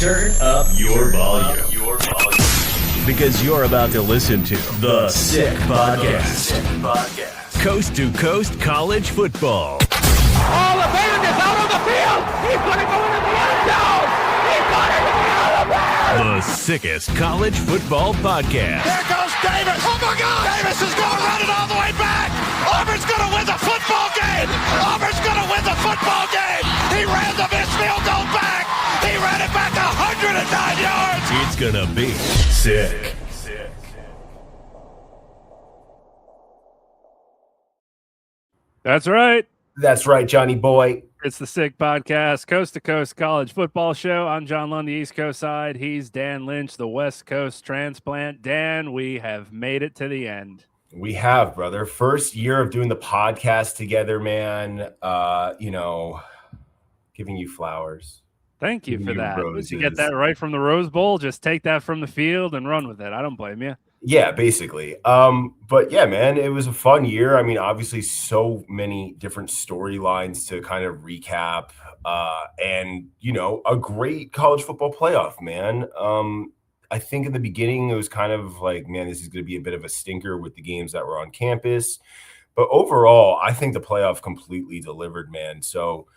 Turn up your volume. Because you're about to listen to The Sick Podcast. Coast to coast college football. Oh, the band is out on the field. He's going to go into the end zone. He's going to get out of there. The sickest college football podcast. There goes Davis. Oh, my God. Davis is going to run it all the way back. Auburn's going to win the football game. Auburn's going to win the football game. He ran the missed field goal back. He ran it back 109 yards. It's going to be sick. That's right. That's right, Johnny boy. It's the Sick Podcast, Coast to Coast College Football Show. I'm John Lund, the East Coast side. He's Dan Lynch, the West Coast transplant. Dan, we have made it to the end. We have, brother. First year of doing the podcast together, man. Giving you flowers. Thank you for that. Did you get that right from the Rose Bowl? Just take that from the field and run with it. I don't blame you. Yeah, basically. But yeah, man, it was a fun year. I mean, obviously so many different storylines to kind of recap, and a great college football playoff, man. I think in the beginning it was kind of like, man, this is going to be a bit of a stinker with the games that were on campus, but overall, I think the playoff completely delivered, man. So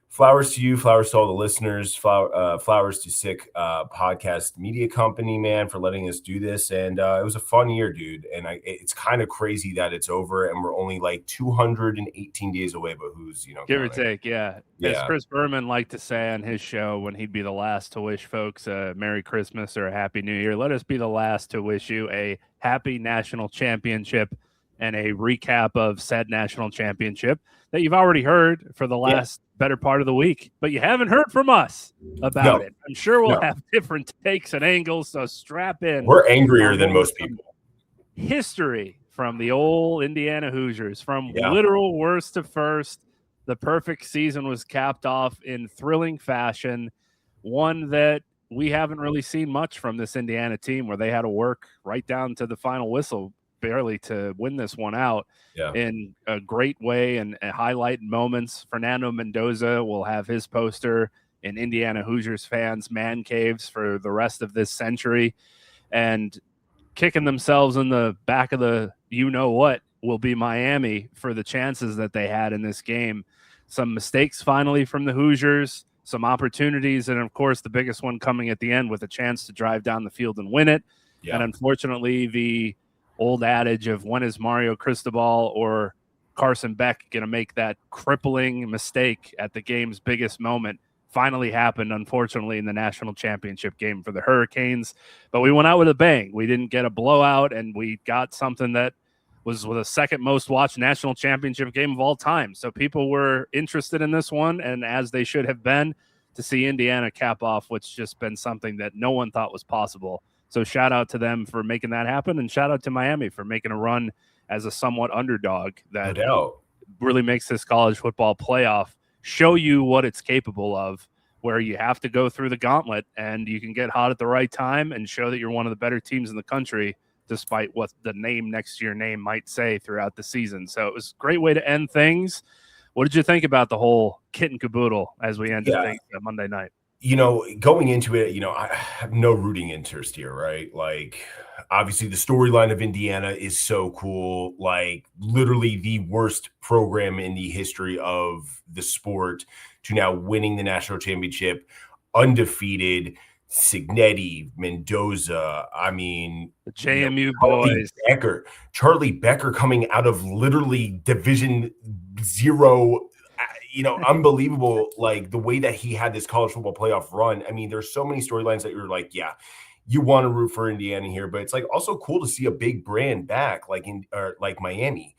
flowers to you, flowers to all the listeners, flowers to Sick Podcast Media Company, man, for letting us do this. And it was a fun year, dude. And it's kind of crazy that it's over and we're only like 218 days away, but who's, give or take. Yeah. As Chris Berman liked to say on his show when he'd be the last to wish folks a Merry Christmas or a Happy New Year, let us be the last to wish you a happy national championship and a recap of said national championship that you've already heard for the last better part of the week, but you haven't heard from us about it. I'm sure we'll have different takes and angles, so strap in. We're angrier than most people. History from the old Indiana Hoosiers, from literal worst to first. The perfect season was capped off in thrilling fashion, one that we haven't really seen much from this Indiana team, where they had to work right down to the final whistle barely to win this one out in a great way and highlight moments. Fernando Mendoza will have his poster in Indiana Hoosiers fans' man caves for the rest of this century, and kicking themselves in the back of the what will be Miami for the chances that they had in this game. Some mistakes finally from the Hoosiers, some opportunities, and of course the biggest one coming at the end with a chance to drive down the field and win it. And unfortunately, the old adage of when is Mario Cristobal or Carson Beck going to make that crippling mistake at the game's biggest moment finally happened, unfortunately, in the national championship game for the Hurricanes. But we went out with a bang. We didn't get a blowout, and we got something that was the second most watched national championship game of all time. So people were interested in this one, and as they should have been, to see Indiana cap off what's just been something that no one thought was possible. So shout out to them for making that happen, and shout out to Miami for making a run as a somewhat underdog that really makes this college football playoff show you what it's capable of, where you have to go through the gauntlet and you can get hot at the right time and show that you're one of the better teams in the country, despite what the name next to your name might say throughout the season. So it was a great way to end things. What did you think about the whole kit and caboodle as we ended things Monday night? Going into it, I have no rooting interest here, right? Like, obviously, the storyline of Indiana is so cool. Like, literally the worst program in the history of the sport to now winning the national championship, undefeated. Signetti, Mendoza, the JMU boys. Charlie Becker coming out of literally Division 0. Unbelievable, like the way that he had this college football playoff run. There's so many storylines that you're like, you want to root for Indiana here, but it's like also cool to see a big brand back, like Miami,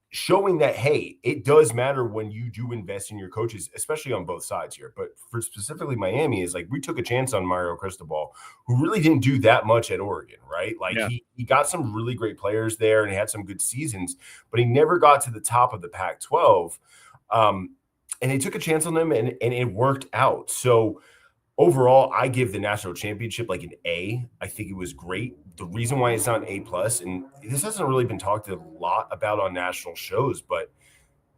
showing that, hey, it does matter when you do invest in your coaches, especially on both sides here. But for specifically Miami is like, we took a chance on Mario Cristobal, who really didn't do that much at Oregon, right? Like he got some really great players there and he had some good seasons, but he never got to the top of the Pac-12. And they took a chance on them and it worked out. So overall, I give the national championship like an A. I think it was great. The reason why it's not an A+, and this hasn't really been talked a lot about on national shows, but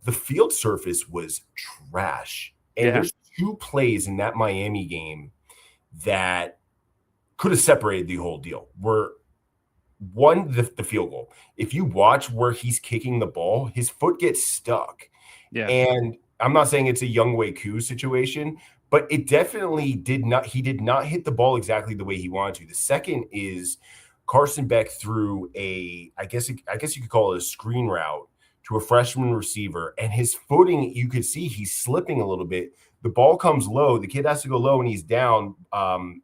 the field surface was trash. And there's two plays in that Miami game that could have separated the whole deal. Were one, the field goal. If you watch where he's kicking the ball, his foot gets stuck. Yeah. And I'm not saying it's a Younghoe Koo situation, but it definitely did not. He did not hit the ball exactly the way he wanted to. The second is Carson Beck threw I guess you could call it a screen route to a freshman receiver, and his footing, you could see he's slipping a little bit. The ball comes low. The kid has to go low, and he's down on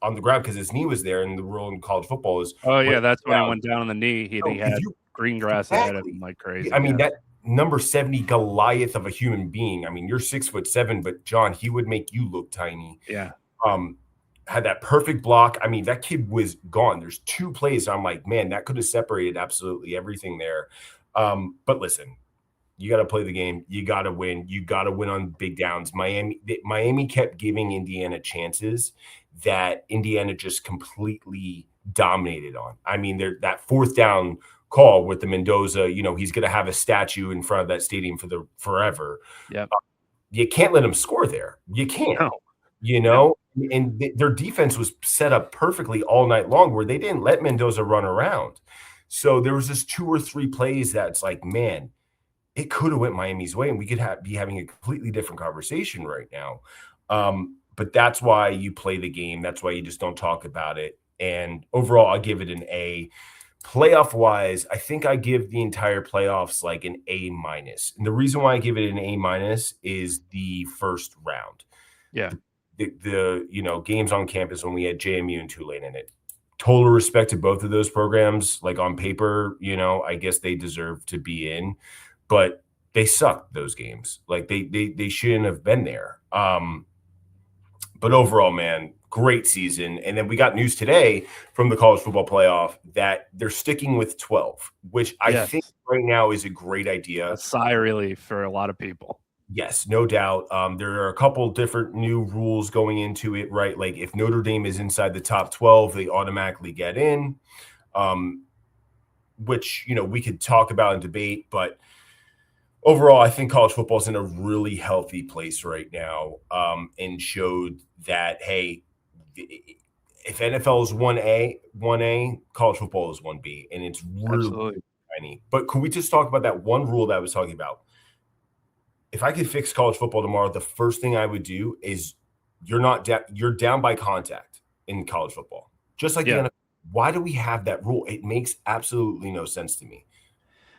the ground because his knee was there, and the rule in college football is that's when he went down on the knee. He had green grass ahead of him like crazy. I mean, that number 70 Goliath of a human being. I mean, you're 6'7", but John, he would make you look tiny. Yeah. Had that perfect block. I mean, that kid was gone. There's 2 plays. I'm like, man, that could have separated absolutely everything there. But listen, you got to play the game. You got to win. You got to win on big downs. Miami kept giving Indiana chances that Indiana just completely dominated on. I mean, that 4th down call with the Mendoza, he's going to have a statue in front of that stadium for forever. Yeah. You can't let him score there. You can't, and their defense was set up perfectly all night long where they didn't let Mendoza run around. So there was just 2 or 3 plays that's like, man, it could have went Miami's way and we could be having a completely different conversation right now. But that's why you play the game. That's why you just don't talk about it. And overall, I give it an A. Playoff wise, I think I give the entire playoffs like an A-. And the reason why I give it an A- is the first round. Yeah. The games on campus when we had JMU and Tulane in it. Total respect to both of those programs. Like on paper, I guess they deserve to be in, but they sucked those games. Like they shouldn't have been there. But overall, man, great season. And then we got news today from the college football playoff that they're sticking with 12, which I think right now is a great idea. A sigh of relief for a lot of people. Yes, no doubt. There are a couple different new rules going into it, right? Like if Notre Dame is inside the top 12, they automatically get in, which, we could talk about and debate. But overall, I think college football is in a really healthy place right now, and showed that, hey, if NFL is 1A, college football is 1B, and it's really tiny. But could we just talk about that one rule that I was talking about? If I could fix college football tomorrow, the first thing I would do is you're down by contact in college football. Just like the NFL. Why do we have that rule? It makes absolutely no sense to me.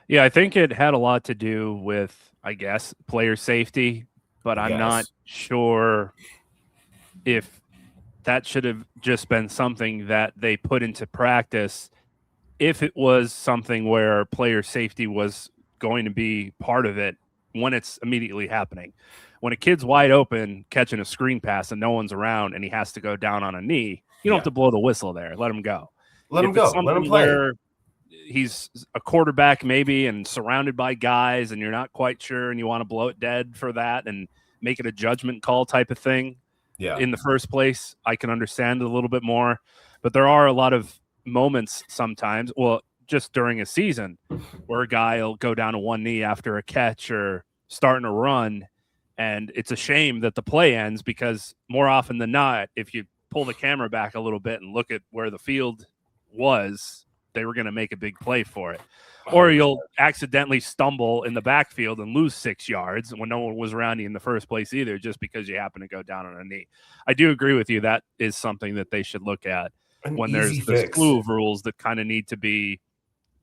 Yeah, I think it had a lot to do with, I guess, player safety, but I'm not sure if that should have just been something that they put into practice. If it was something where player safety was going to be part of it when it's immediately happening. When a kid's wide open catching a screen pass and no one's around and he has to go down on a knee, you don't have to blow the whistle there. Let him go. Let him go. Let him play. Where he's a quarterback maybe and surrounded by guys and you're not quite sure and you want to blow it dead for that and make it a judgment call type of thing. Yeah. In the first place, I can understand it a little bit more. But there are a lot of moments sometimes, just during a season, where a guy will go down to one knee after a catch or starting a run. And it's a shame that the play ends because more often than not, if you pull the camera back a little bit and look at where the field was, they were going to make a big play for it. Or you'll accidentally stumble in the backfield and lose 6 yards when no one was around you in the first place either, just because you happen to go down on a knee. I do agree with you. That is something that they should look at when there's this slew of rules that kind of need to be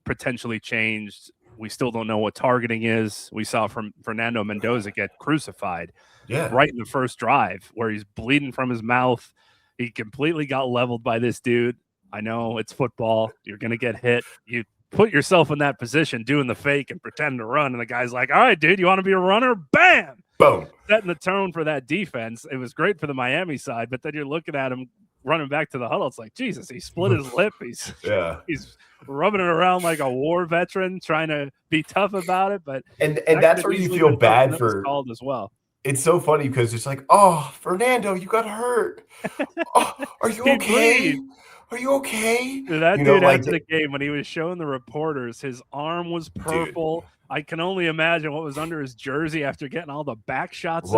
potentially changed. We still don't know what targeting is. We saw from Fernando Mendoza get crucified right in the first drive where he's bleeding from his mouth. He completely got leveled by this dude. I know it's football. You're going to get hit. You put yourself in that position doing the fake and pretend to run. And the guy's like, all right, dude, you want to be a runner? Bam! Boom. Setting the tone for that defense. It was great for the Miami side, but then you're looking at him running back to the huddle. It's like, Jesus, he split his lip. He's rubbing it around like a war veteran, trying to be tough about it. But and that's where you feel bad for called as well. It's so funny because it's like, oh, Fernando, you got hurt. Oh, are you okay? Are you okay? That dude after the game, when he was showing the reporters, his arm was purple. I can only imagine what was under his jersey after getting all the back shots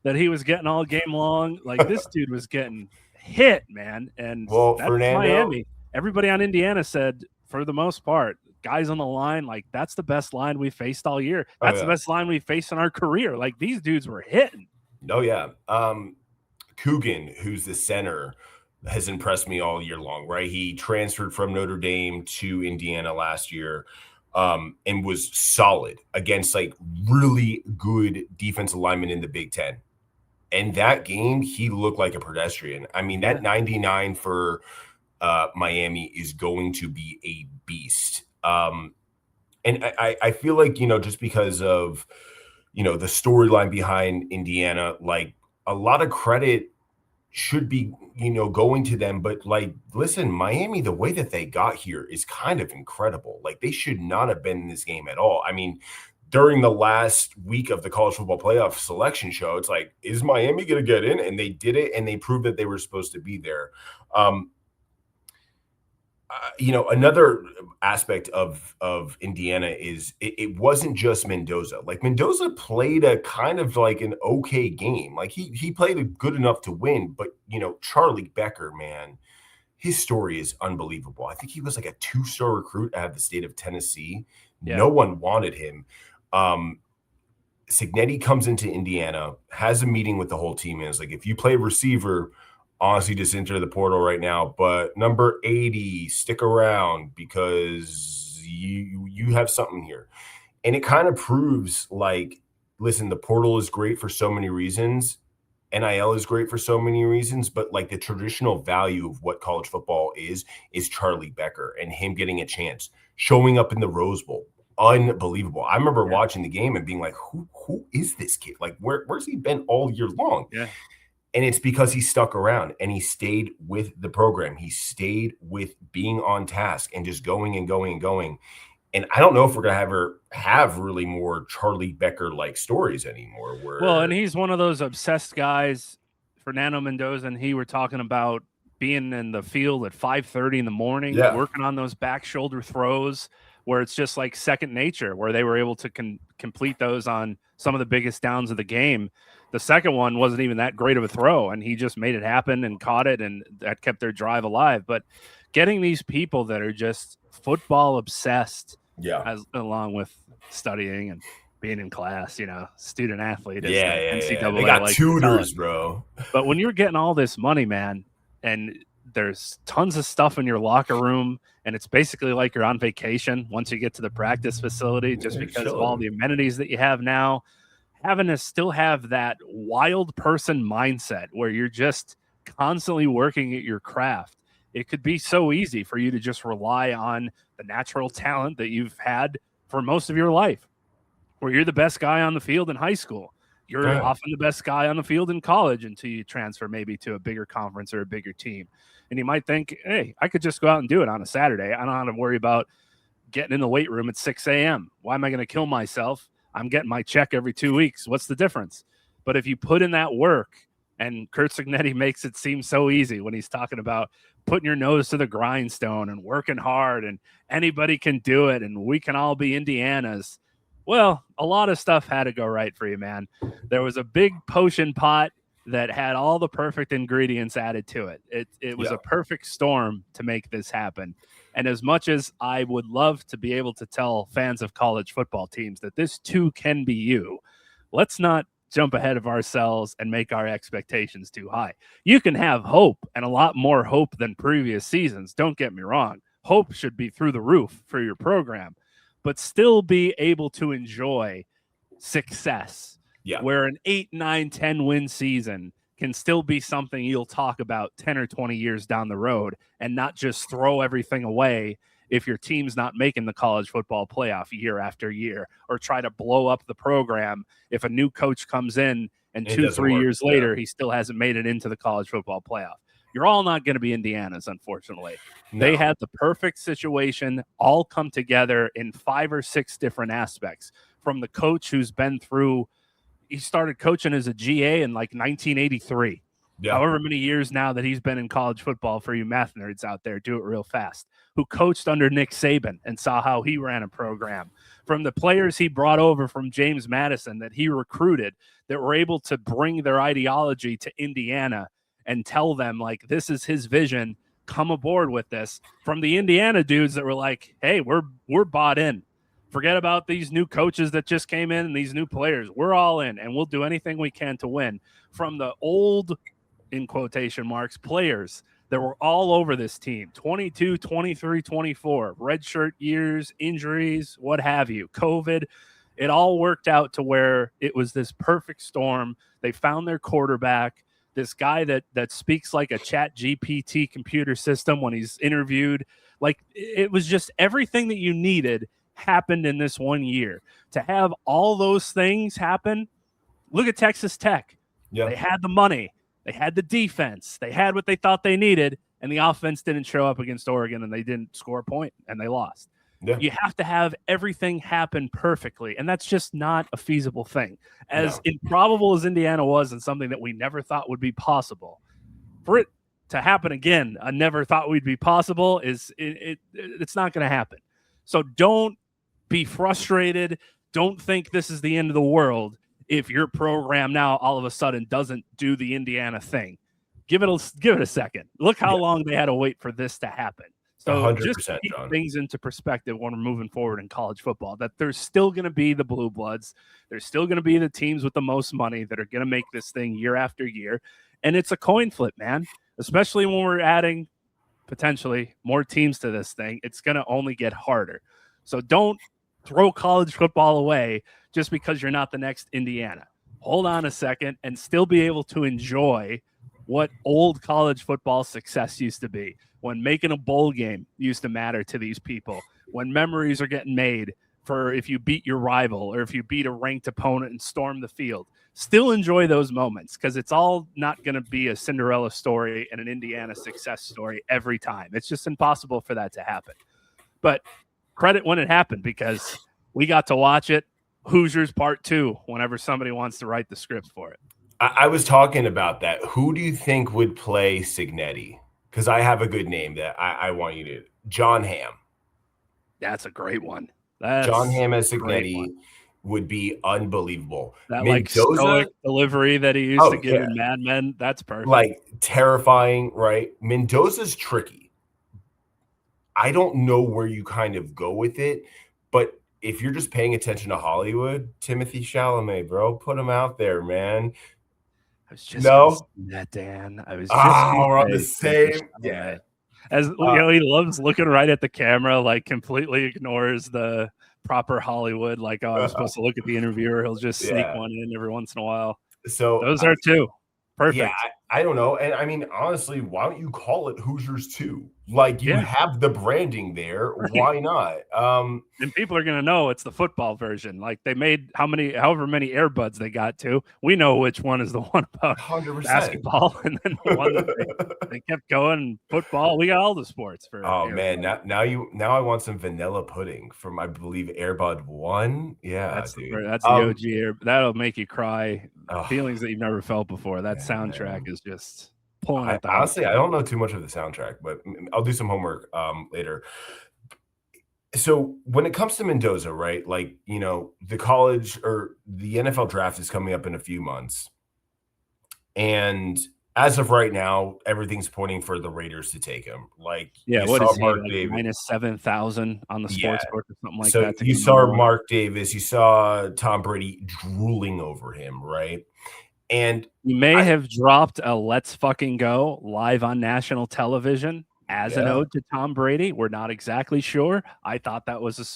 that he was getting all game long. Like, this dude was getting hit, man. And that's Fernando, Miami. Everybody on Indiana said, for the most part, guys on the line, like, that's the best line we faced all year. That's the best line we faced in our career. Like, these dudes were hitting. Oh, yeah. Coogan, who's the center, has impressed me all year long, right? He transferred from Notre Dame to Indiana last year. And was solid against like really good defensive linemen in the Big Ten. And that game, he looked like a pedestrian. I mean, that 99 for Miami is going to be a beast. And I feel like, just because of, the storyline behind Indiana, like a lot of credit should be, going to them. But like, listen, Miami, the way that they got here is kind of incredible. Like, they should not have been in this game at all. I mean, during the last week of the college football playoff selection show, it's like, is Miami going to get in? And they did it, and they proved that they were supposed to be there. Another aspect of Indiana is it wasn't just Mendoza. Like, Mendoza played a kind of like an okay game. Like, he played a good enough to win, but Charlie Becker, man, his story is unbelievable. I think he was like a 2-star recruit out of the state of Tennessee. Yeah. No one wanted him. Cignetti comes into Indiana, has a meeting with the whole team, and is like, if you play receiver, honestly, just enter the portal right now. But number 80, stick around because you have something here. And it kind of proves, like, listen, the portal is great for so many reasons. NIL is great for so many reasons. But, like, the traditional value of what college football is Charlie Becker and him getting a chance, showing up in the Rose Bowl. Unbelievable. I remember watching the game and being like, who is this kid? Like, where's he been all year long? Yeah. And it's because he stuck around and he stayed with the program. He stayed with being on task and just going and going and going. And I don't know if we're going to ever have really more Charlie Becker-like stories anymore. And he's one of those obsessed guys. Fernando Mendoza and he were talking about being in the field at 5:30 in the morning, working on those back shoulder throws where it's just like second nature, where they were able to complete those on some of the biggest downs of the game. The second one wasn't even that great of a throw, and he just made it happen and caught it, and that kept their drive alive. But getting these people that are just football obsessed, along with studying and being in class, student athlete. NCAA, they got tutors, bro. But when you're getting all this money, man, and there's tons of stuff in your locker room, and it's basically like you're on vacation once you get to the practice facility, just because of all the amenities that you have now. Having to still have that wild person mindset where you're just constantly working at your craft. It could be so easy for you to just rely on the natural talent that you've had for most of your life, where you're the best guy on the field in high school. You're often the best guy on the field in college until you transfer maybe to a bigger conference or a bigger team. And you might think, hey, I could just go out and do it on a Saturday. I don't have to worry about getting in the weight room at 6 a.m. Why am I going to kill myself? I'm getting my check every 2 weeks. What's the difference? But if you put in that work, and Curt Cignetti makes it seem so easy when he's talking about putting your nose to the grindstone and working hard, and anybody can do it, and we can all be Indianas. Well, a lot of stuff had to go right for you, man. There was a big potion pot that had all the perfect ingredients added to it. It was a perfect storm to make this happen. And as much as I would love to be able to tell fans of college football teams that this too can be you, let's not jump ahead of ourselves and make our expectations too high. You can have hope, and a lot more hope than previous seasons. Don't get me wrong. Hope should be through the roof for your program, but still be able to enjoy success. Where an 8, 9, 10 win season can still be something you'll talk about 10 or 20 years down the road, and not just throw everything away if your team's not making the college football playoff year after year, or try to blow up the program if a new coach comes in and 2-3 years later he still hasn't made it into the college football playoff. You're all not going to be Indiana's, unfortunately. No. They had the perfect situation all come together in 5 or 6 different aspects. From the coach who's been through, he started coaching as a GA in like 1983. However many years now that he's been in college football, for you math nerds out there, do it real fast. Who coached under Nick Saban and saw how he ran a program. from the players he brought over from James Madison that he recruited that were able to bring their ideology to Indiana and tell them, like, this is his vision, come aboard with this, from the Indiana dudes that were like, hey, we're bought in. Forget about these new coaches that just came in and these new players. We're all in, and we'll do anything we can to win. From the old, in quotation marks, players that were all over this team, 22, 23, 24, redshirt years, injuries, what have you, COVID. It all worked out to where it was this perfect storm. They found their quarterback, this guy that speaks like a Chat GPT computer system when he's interviewed. Like, it was just everything that you needed happened in this 1 year. To have all those things happen, look at Texas Tech. Yeah. They had the money. They had the defense. They had what they thought they needed, and the offense didn't show up against Oregon, and they didn't score a point, and they lost. Yeah. You have to have everything happen perfectly, and that's just not a feasible thing. As improbable as Indiana was and something that we never thought would be possible, for it to happen again, I never thought we'd be possible, it's not going to happen. So don't be frustrated. Don't think this is the end of the world if your program now all of a sudden doesn't do the Indiana thing. Give it a second. Look how long they had to wait for this to happen. So 100%, just keep John. things into perspective when we're moving forward in college football, that there's still going to be the blue bloods. There's still going to be the teams with the most money that are going to make this thing year after year. And it's a coin flip, man, especially when we're adding potentially more teams to this thing. It's going to only get harder. So don't throw college football away just because you're not the next Indiana. Hold on a second and still be able to enjoy what old college football success used to be, when making a bowl game used to matter to these people, when memories are getting made for if you beat your rival or if you beat a ranked opponent and storm the field. Still enjoy those moments, because it's all not going to be a Cinderella story and an Indiana success story every time. It's just impossible for that to happen. But credit when it happened, because we got to watch it. Hoosiers Part 2, whenever somebody wants to write the script for it. I was talking about that. Who do you think would play Signetti? Because I have a good name that I want you to. John Hamm. That's a great one. John Hamm as Signetti would be unbelievable. That Mendoza, stoic delivery that he used to give in Mad Men, that's perfect. Like, terrifying, right? Mendoza's tricky. I don't know where you kind of go with it, but if you're just paying attention to Hollywood, Timothée Chalamet, bro, put him out there, man. I was just that, Dan. I was just we're on the same. Yeah. As you know, he loves looking right at the camera, like completely ignores the proper Hollywood. Like, oh, I'm supposed to look at the interviewer. He'll just sneak one in every once in a while. So those are two. Perfect. Yeah, I don't know. And I mean, honestly, why don't you call it Hoosiers 2? Like, you have the branding there. Right. Why not? And people are going to know it's the football version. Like, they made however many earbuds they got to. We know which one is the one about 100%. basketball. And then the one that they kept going, football. We got all the sports for man. Now I want some vanilla pudding from, I believe, Airbud 1. Yeah, that's the OG Air. That'll make you cry. Feelings that you've never felt before. That soundtrack is just pulling out the honestly, I don't know too much of the soundtrack, but I'll do some homework later. So when it comes to Mendoza, right? Like, you know, the college or the NFL draft is coming up in a few months. And as of right now, everything's pointing for the Raiders to take him. Like, what is he, like minus 7,000 on the sports book or something like that? So you saw Mark Davis, you saw Tom Brady drooling over him, right? And you may have dropped a "Let's fucking go" live on national television as an ode to Tom Brady. We're not exactly sure. I thought that was a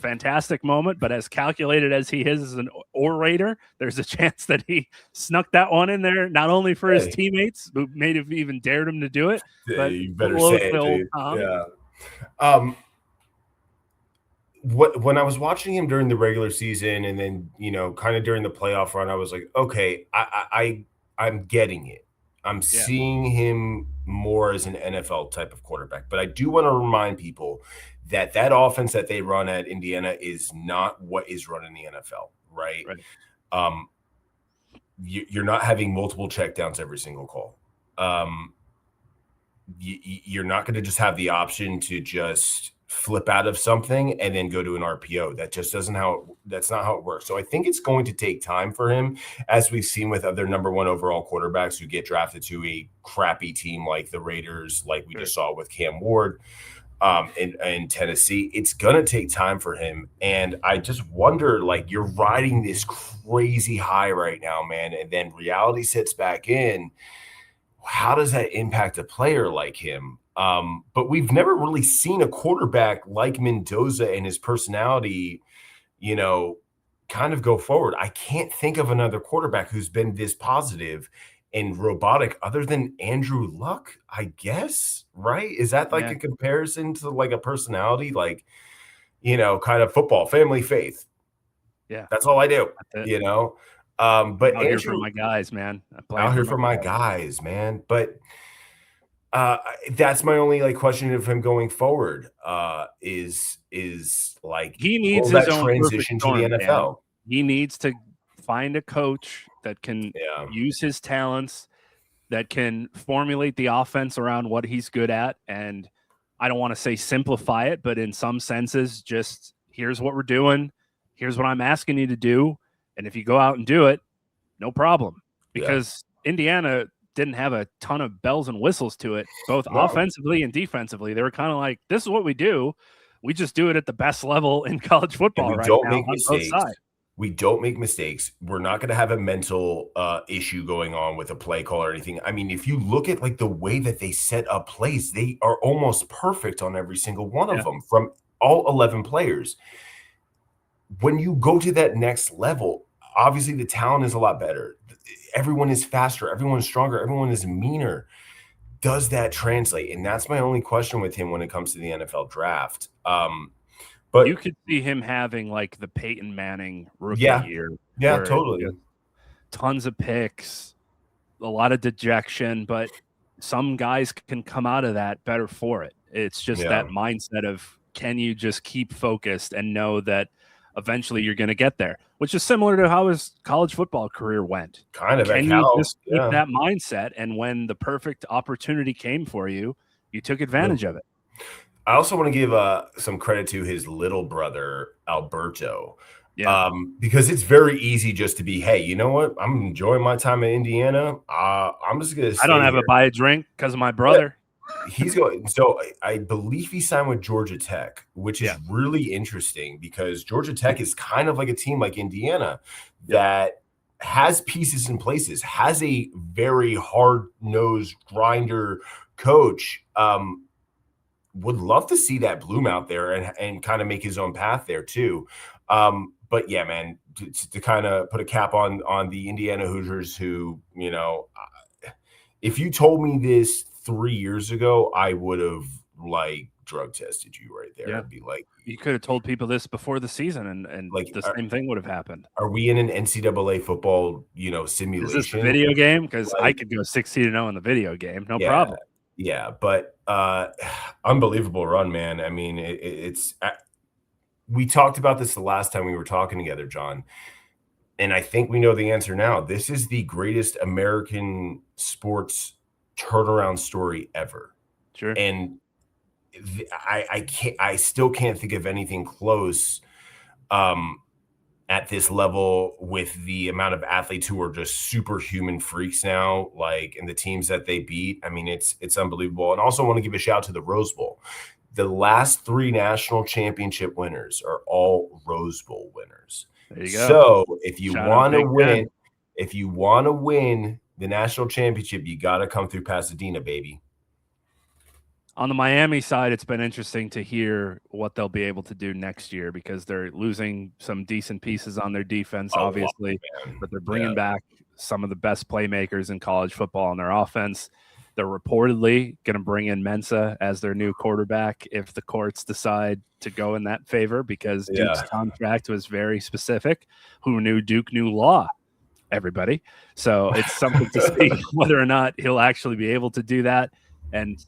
fantastic moment, but as calculated as he is as an orator, there's a chance that he snuck that one in there, not only for his teammates, who may have even dared him to do it, but you better say it, dude. Yeah. When I was watching him during the regular season and then, you know, kind of during the playoff run, I was like, okay, I'm getting it. I'm seeing him more as an NFL type of quarterback. But I do want to remind people that offense that they run at Indiana is not what is run in the NFL, right? You're not having multiple checkdowns every single call. You're not going to just have the option to just flip out of something and then go to an RPO. That just that's not how it works. So I think it's going to take time for him, as we've seen with other number 1 overall quarterbacks who get drafted to a crappy team like the Raiders, like we just saw with Cam Ward in Tennessee. It's going to take time for him. And I just wonder, like, you're riding this crazy high right now, man, and then reality sets back in. How does that impact a player like him? But we've never really seen a quarterback like Mendoza and his personality, kind of go forward. I can't think of another quarterback who's been this positive and robotic other than Andrew Luck, I guess, right? Is that like a comparison to like a personality, like, kind of football, family, faith? Yeah. That's all I do, but out here for my guys, man. Out here for my guys, man. But that's my only like question of him going forward. Is like he needs his own transition to the NFL. Man. He needs to find a coach that can use his talents, that can formulate the offense around what he's good at, and I don't want to say simplify it, but in some senses, just here's what we're doing, here's what I'm asking you to do, and if you go out and do it, no problem. Because Indiana didn't have a ton of bells and whistles to it, both offensively and defensively. They were kind of like, this is what we do. We just do it at the best level in college football right now on both sides. We don't make mistakes. We're not going to have a mental issue going on with a play call or anything. I mean, if you look at like the way that they set up plays, they are almost perfect on every single one of them from all 11 players. When you go to that next level, obviously the talent is a lot better. Everyone is faster. Everyone is stronger. Everyone is meaner. Does that translate? And that's my only question with him when it comes to the NFL draft. But you could see him having like the Peyton Manning rookie year. Yeah, totally. Tons of picks, a lot of dejection, but some guys can come out of that better for it. It's just that mindset of, can you just keep focused and know that eventually you're going to get there, which is similar to how his college football career went. Kind of. Can you just keep that mindset? And when the perfect opportunity came for you, you took advantage of it. I also want to give some credit to his little brother, Alberto, because it's very easy just to be, hey, you know what? I'm enjoying my time in Indiana. I'm just going to I don't have to buy a drink because of my brother. He's going. So I believe he signed with Georgia Tech, which is really interesting because Georgia Tech is kind of like a team like Indiana that has pieces in places, has a very hard-nosed grinder coach. Would love to see that bloom out there and kind of make his own path there too. But yeah, man, to kind of put a cap on the Indiana Hoosiers who, if you told me this 3 years ago, I would have like drug tested you right there. I'd be like, you could have told people this before the season and like the same thing would have happened. Are we in an NCAA football, simulation? Is this a video game? Because I could go 16-0 in the video game. No problem. Yeah, but unbelievable run, man. I mean, it's we talked about this the last time we were talking together, John, and I think we know the answer now. This is the greatest American sports turnaround story ever. Sure. And I still can't think of anything close at this level with the amount of athletes who are just superhuman freaks now, like, and the teams that they beat. I mean, it's unbelievable. And also want to give a shout out to the Rose Bowl. The last 3 national championship winners are all Rose Bowl winners. There you go. So if you want to win the national championship, you got to come through Pasadena, baby. On the Miami side, it's been interesting to hear what they'll be able to do next year because they're losing some decent pieces on their defense, obviously, but they're bringing back some of the best playmakers in college football on their offense. They're reportedly going to bring in Mensa as their new quarterback if the courts decide to go in that favor because Duke's contract was very specific. Who knew Duke knew law? Everybody. So it's something to see whether or not he'll actually be able to do that. And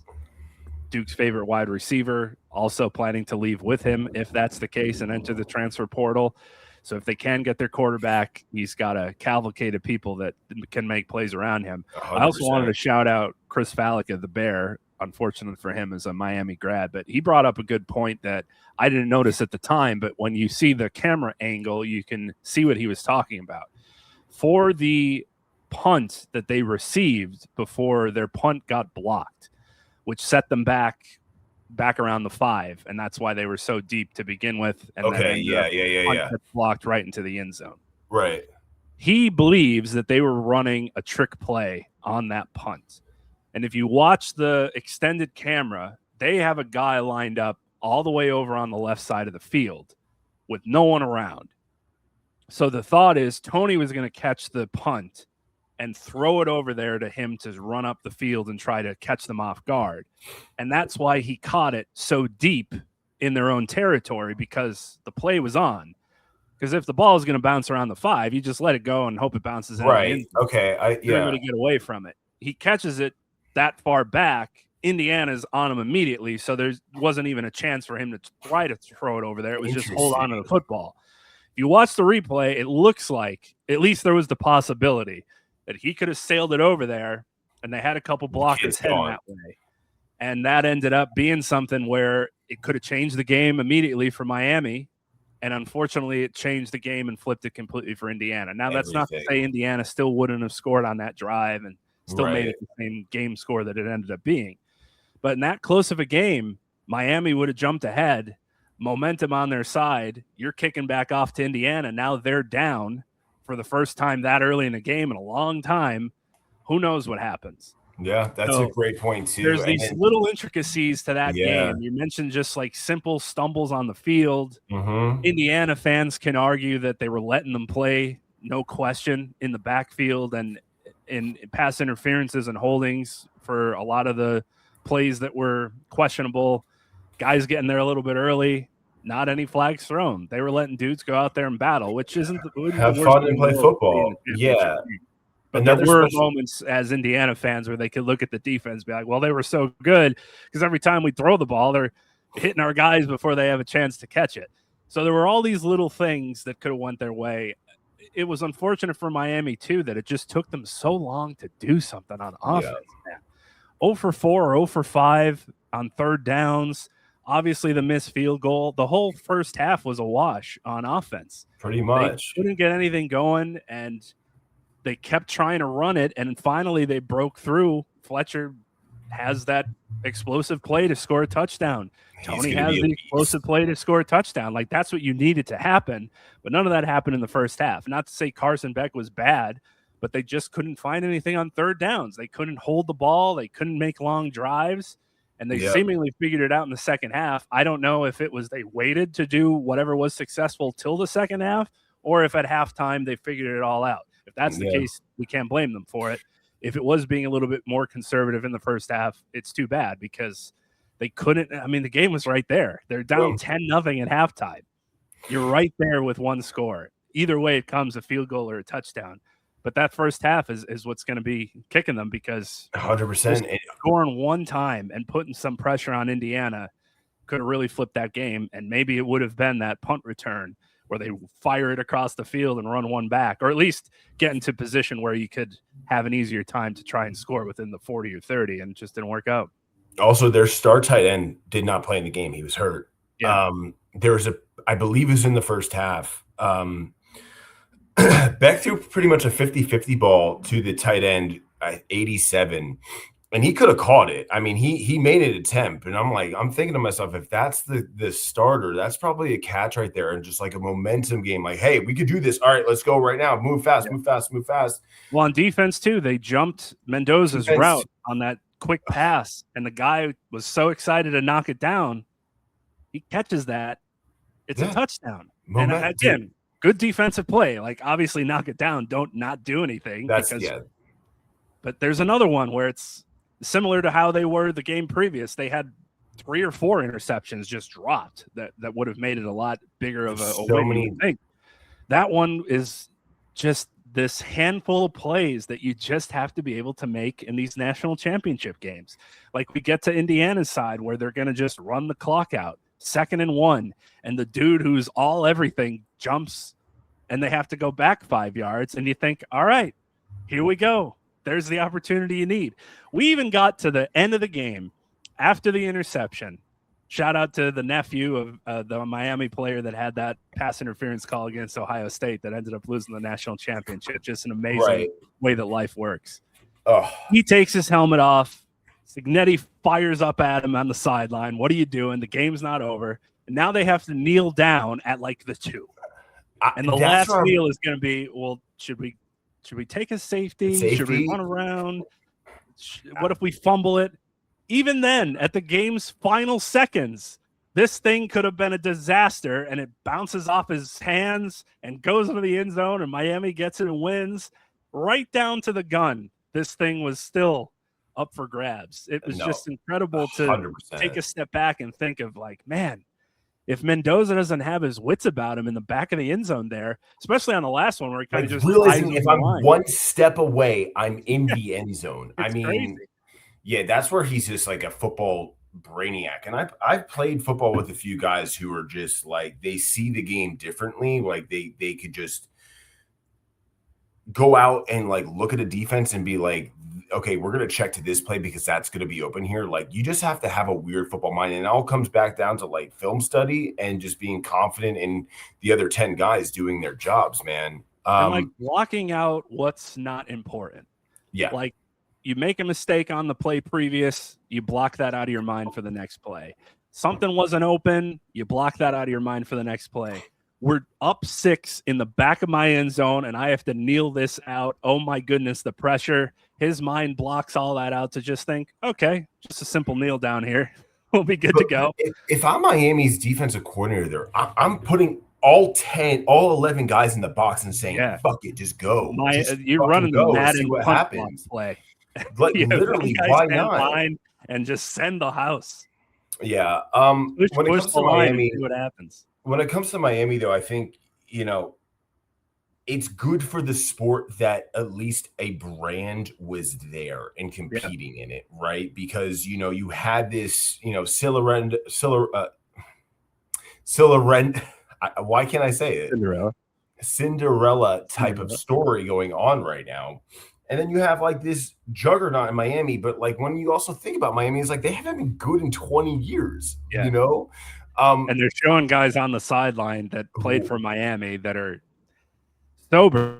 Duke's favorite wide receiver also planning to leave with him if that's the case and enter the transfer portal. So if they can get their quarterback, he's got a cavalcade of people that can make plays around him. 100%. I also wanted to shout out Chris Fallick of the Bear, unfortunate for him as a Miami grad, but he brought up a good point that I didn't notice at the time, but when you see the camera angle, you can see what he was talking about. For the punt that they received before their punt got blocked, which set them back around the 5, and that's why they were so deep to begin with. And then blocked right into the end zone. Right. He believes that they were running a trick play on that punt. And if you watch the extended camera, they have a guy lined up all the way over on the left side of the field with no one around. So the thought is Tony was going to catch the punt and throw it over there to him to run up the field and try to catch them off guard. And that's why he caught it so deep in their own territory, because the play was on. Because if the ball is going to bounce around the 5, you just let it go and hope it bounces in. Right. Okay. You're going to get away from it. He catches it that far back. Indiana's on him immediately, so there wasn't even a chance for him to try to throw it over there. It was just hold on to the football. If you watch the replay, it looks like at least there was the possibility that he could have sailed it over there, and they had a couple blockers heading that way. And that ended up being something where it could have changed the game immediately for Miami. And unfortunately, it changed the game and flipped it completely for Indiana. Now, that's not to say Indiana still wouldn't have scored on that drive and still made it the same game score that it ended up being. But in that close of a game, Miami would have jumped ahead, momentum on their side. You're kicking back off to Indiana. Now they're down for the first time that early in a game in a long time. Who knows what happens? Yeah, that's a great point, too. There's these little intricacies to that game. You mentioned just like simple stumbles on the field. Indiana fans can argue that they were letting them play, no question, in the backfield and in pass interferences and holdings for a lot of the plays that were questionable. Guys getting there a little bit early, not any flags thrown. They were letting dudes go out there and battle, which isn't have fun and play football. Yeah. But there were moments as Indiana fans where they could look at the defense and be like, well, they were so good because every time we throw the ball, they're hitting our guys before they have a chance to catch it. So there were all these little things that could have went their way. It was unfortunate for Miami, too, that it just took them so long to do something on offense. Yeah. 0 for 4 or 0 for 5 on third downs. Obviously, the missed field goal. The whole first half was a wash on offense. Pretty much. They couldn't get anything going, and they kept trying to run it, and finally they broke through. Fletcher has that explosive play to score a touchdown. Tony has the explosive play to score a touchdown. Like, that's what you needed to happen, but none of that happened in the first half. Not to say Carson Beck was bad, but they just couldn't find anything on third downs. They couldn't hold the ball. They couldn't make long drives, and they seemingly figured it out in the second half. I don't know if it was they waited to do whatever was successful till the second half, or if at halftime they figured it all out. If that's the case, we can't blame them for it. If it was being a little bit more conservative in the first half, it's too bad because they couldn't. I mean, the game was right there. They're down 10-0 at halftime. You're right there with one score. Either way, it comes a field goal or a touchdown. But that first half is what's going to be kicking them because 100% scoring one time and putting some pressure on Indiana could have really flipped that game. And maybe it would have been that punt return where they fire it across the field and run one back, or at least get into position where you could have an easier time to try and score within the 40 or 30, and it just didn't work out. Also, their star tight end did not play in the game. He was hurt. Yeah. There was I believe it was in the first half. Beck threw pretty much a 50-50 ball to the tight end at 87, and he could have caught it. I mean, he made an attempt, and I'm thinking to myself, if that's the starter, that's probably a catch right there, and just like a momentum game. Like, hey, we could do this. All right, let's go right now. Move fast, move fast, move fast. Well, on defense too, they jumped Mendoza's route on that quick pass, and the guy was so excited to knock it down. He catches that. It's a touchdown. And again, good defensive play. Like, obviously, knock it down. Don't not do anything. But there's another one where it's similar to how they were the game previous. They had 3 or 4 interceptions just dropped that would have made it a lot bigger of a win. That one is just this handful of plays that you just have to be able to make in these national championship games. Like, we get to Indiana's side where they're going to just run the clock out, 2nd and 1, and the dude who's all everything jumps and they have to go back 5 yards, and you think, all right, here we go. There's the opportunity you need. We even got to the end of the game after the interception, shout out to the nephew of the Miami player that had that pass interference call against Ohio State that ended up losing the national championship. Just an amazing way that life works. Oh. He takes his helmet off. Signetti fires up at him on the sideline. What are you doing? The game's not over. And now they have to kneel down at like the 2. And the last kneel is going to be, well, should we take a safety? Should we run around? What if we fumble it? Even then, at the game's final seconds, this thing could have been a disaster, and it bounces off his hands and goes into the end zone, and Miami gets it and wins. Right down to the gun, this thing was still up for grabs. It was just incredible to 100%. Take a step back and think of like, man, if Mendoza doesn't have his wits about him in the back of the end zone there, especially on the last one where he kind of just realizing if I'm one step away, I'm in the end zone. I mean, crazy. Yeah, that's where he's just like a football brainiac. And I've played football with a few guys who are just like, they see the game differently. Like they could just go out and like look at a defense and be like, okay, we're going to check to this play because that's going to be open here. Like you just have to have a weird football mind. And it all comes back down to like film study and just being confident in the other 10 guys doing their jobs, man. And like blocking out what's not important. Yeah. Like, you make a mistake on the play previous, you block that out of your mind for the next play. Something wasn't open, you block that out of your mind for the next play. We're up 6 in the back of my end zone, and I have to kneel this out. Oh, my goodness, the pressure. His mind blocks all that out to just think, okay, just a simple kneel down here. We'll be good to go. If I'm Miami's defensive coordinator there, I'm putting all 11 guys in the box and saying, fuck it, just go. You're running the Madden what punt happens. Play. Like literally, why not? And just send the house. Yeah. When it comes to Miami, see what happens. When it comes to Miami, though, I think it's good for the sport that at least a brand was there and competing in it, right? Because you had this, why can't I say it? Cinderella type of story going on right now. And then you have like this juggernaut in Miami, but like when you also think about Miami, it's like they haven't been good in 20 years, And they're showing guys on the sideline that played for Miami that are sober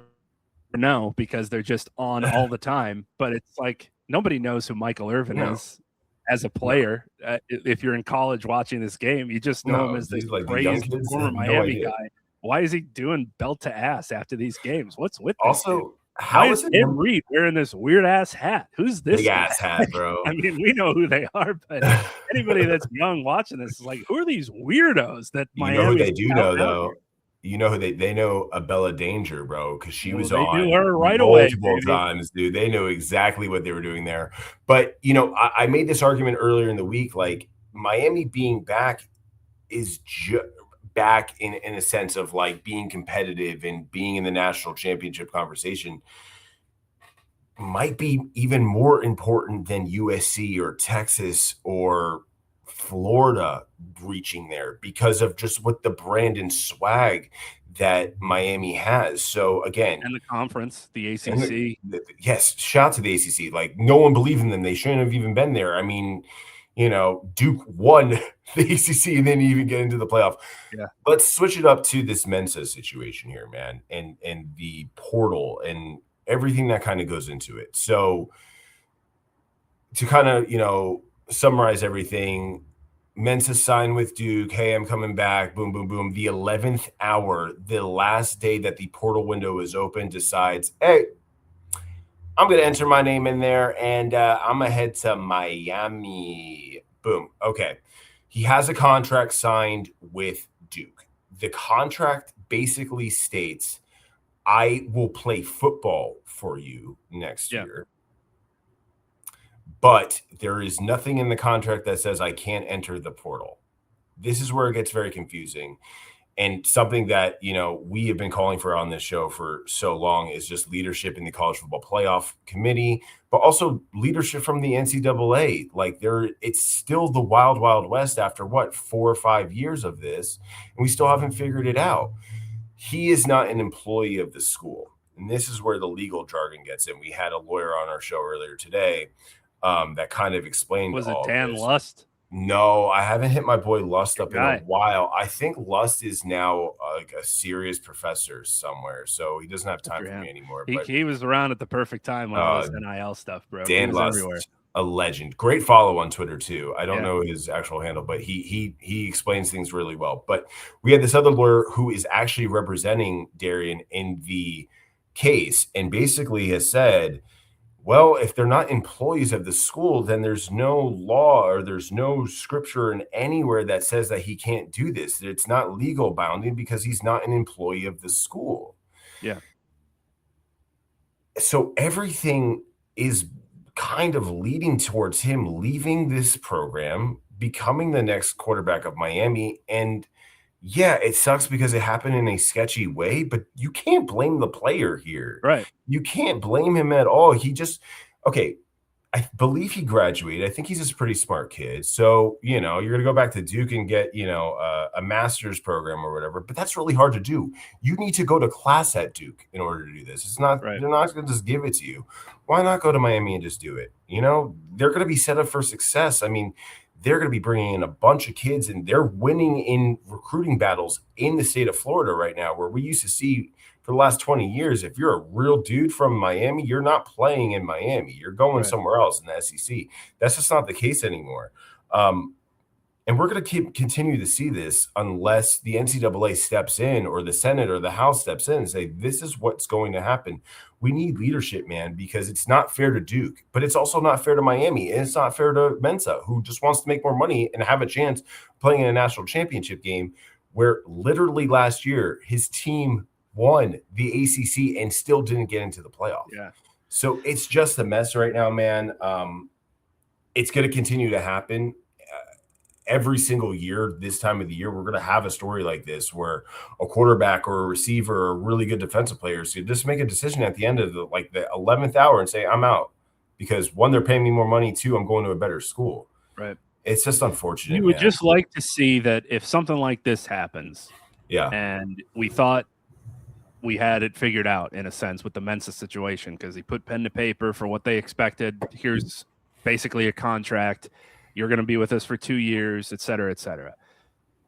now because they're just on all the time. But it's like nobody knows who Michael Irvin is as a player. If you're in college watching this game, you just know him as this like crazy former Miami guy. Why is he doing belt to ass after these games? What's with this? Also, how is Ed Reed wearing this weird ass hat? Who's this big ass hat, bro? I mean, we know who they are, but anybody that's young watching this is like, who are these weirdos that Miami? You know who they do know though? Here? You know who they know? Abella Danger, bro, because she was on knew her right multiple away, times, dude. They know exactly what they were doing there. But I made this argument earlier in the week, like Miami being back is back in a sense of like being competitive and being in the national championship conversation might be even more important than USC or Texas or Florida reaching there because of just what the brand and swag that Miami has. So again, and the conference, the ACC. Yes, shout out to the ACC. Like no one believed in them. They shouldn't have even been there. I mean, Duke won the ACC and then even get into the playoff. Yeah. Let's switch it up to this Mensa situation here, man, and the portal and everything that kind of goes into it. So to kind of, summarize everything, Mensa signed with Duke. Hey, I'm coming back. Boom, boom, boom. The 11th hour, the last day that the portal window is open, decides, hey, I'm going to enter my name in there, and I'm going to head to Miami. Boom. Okay. He has a contract signed with Duke. The contract basically states, I will play football for you next year. But there is nothing in the contract that says I can't enter the portal. This is where it gets very confusing. And something that, we have been calling for on this show for so long is just leadership in the college football playoff committee, but also leadership from the NCAA. Like it's still the wild, wild west after 4 or 5 years of this, and we still haven't figured it out. He is not an employee of the school. And this is where the legal jargon gets in. We had a lawyer on our show earlier today. that kind of explained Was it all Dan this. Lust? No, I haven't hit my boy Lust up in guy. a while. I think Lust is now like a serious professor somewhere, so he doesn't have time for me anymore. He was around at the perfect time when all this NIL stuff broke. Dan He was Lust, everywhere. a legend. Great follow on Twitter too. I don't Yeah. know his actual handle, but he explains things really well. But we had this other lawyer who is actually representing Darian in the case, and basically has said, well, if they're not employees of the school, then there's no law or there's no scripture in anywhere that says that he can't do this. It's not legal bounding because he's not an employee of the school. Yeah. So everything is kind of leading towards him leaving this program, becoming the next quarterback of Miami. And yeah, it sucks because it happened in a sketchy way, but you can't blame the player here. Right. You can't blame him at all. He just, okay, I believe he graduated. I think he's a pretty smart kid. So, you're going to go back to Duke and get, a master's program or whatever, but that's really hard to do. You need to go to class at Duke in order to do this. It's not, right. They're not going to just give it to you. Why not go to Miami and just do it? They're going to be set up for success. I mean, they're going to be bringing in a bunch of kids, and they're winning in recruiting battles in the state of Florida right now, where we used to see for the last 20 years, if you're a real dude from Miami, you're not playing in Miami. You're going somewhere else in the SEC. That's just not the case anymore. And we're going to continue to see this unless the NCAA steps in or the Senate or the House steps in and say, this is what's going to happen. We need leadership, man, because it's not fair to Duke, but it's also not fair to Miami. And it's not fair to Mensa, who just wants to make more money and have a chance playing in a national championship game, where literally last year his team won the ACC and still didn't get into the playoff. Yeah. So it's just a mess right now, man. It's going to continue to happen. Every single year, this time of the year, we're going to have a story like this where a quarterback or a receiver or really good defensive players just make a decision at the end of the 11th hour and say, I'm out, because one, they're paying me more money. Two, I'm going to a better school. Right. It's just unfortunate. You would just like to see that if something like this happens, and we thought we had it figured out in a sense with the Mensa situation, because he put pen to paper for what they expected. Here's basically a contract. You're going to be with us for 2 years, et cetera, et cetera.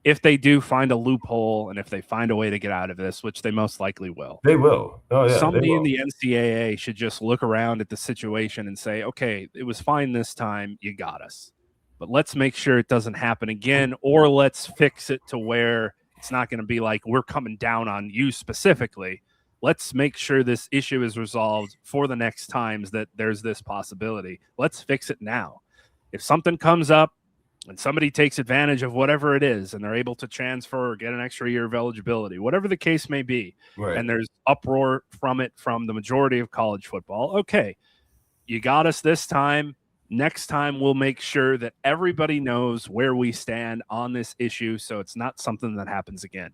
If they do find a loophole and if they find a way to get out of this, which they most likely will. They will. Oh, yeah, somebody in the NCAA should just look around at the situation and say, okay, it was fine this time. You got us. But let's make sure it doesn't happen again, or let's fix it to where it's not going to be like we're coming down on you specifically. Let's make sure this issue is resolved for the next times that there's this possibility. Let's fix it now. If something comes up and somebody takes advantage of whatever it is and they're able to transfer or get an extra year of eligibility, whatever the case may be, and there's uproar from it from the majority of college football, okay, you got us this time. Next time we'll make sure that everybody knows where we stand on this issue so it's not something that happens again.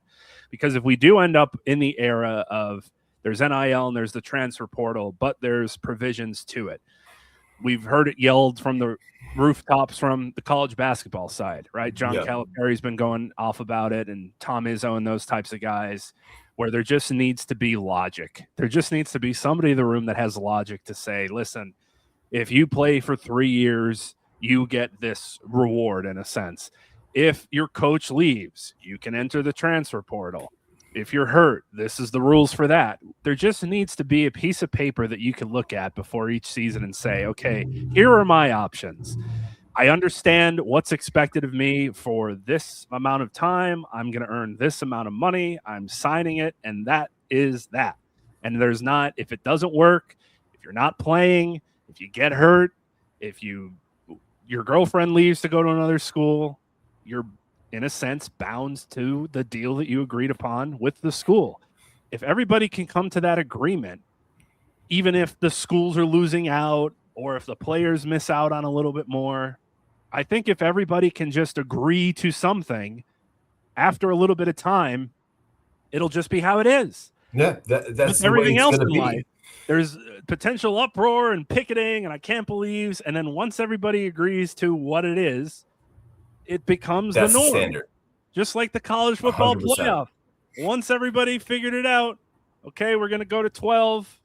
Because if we do end up in the era of there's NIL and there's the transfer portal, but there's provisions to it. We've heard it yelled from the rooftops from the college basketball side, right? John Calipari's been going off about it, and Tom Izzo and those types of guys, where there just needs to be logic. There just needs to be somebody in the room that has logic to say, listen, if you play for 3 years, you get this reward in a sense. If your coach leaves, you can enter the transfer portal. If you're hurt, this is the rules for that. There just needs to be a piece of paper that you can look at before each season and say, okay, here are my options. I understand what's expected of me for this amount of time. I'm going to earn this amount of money. I'm signing it, and that is that. And there's not, if it doesn't work, if you're not playing, if you get hurt, if your girlfriend leaves to go to another school, you're in a sense bound to the deal that you agreed upon with the school. If everybody can come to that agreement, even if the schools are losing out or if the players miss out on a little bit more, I think if everybody can just agree to something after a little bit of time, it'll just be how it is. Yeah, that's everything else in life. There's potential uproar and picketing, and I can't believe. And then once everybody agrees to what it is, it becomes the norm. Standard. Just like the college football 100%. playoff. Once everybody figured it out, okay, we're going to go to 12.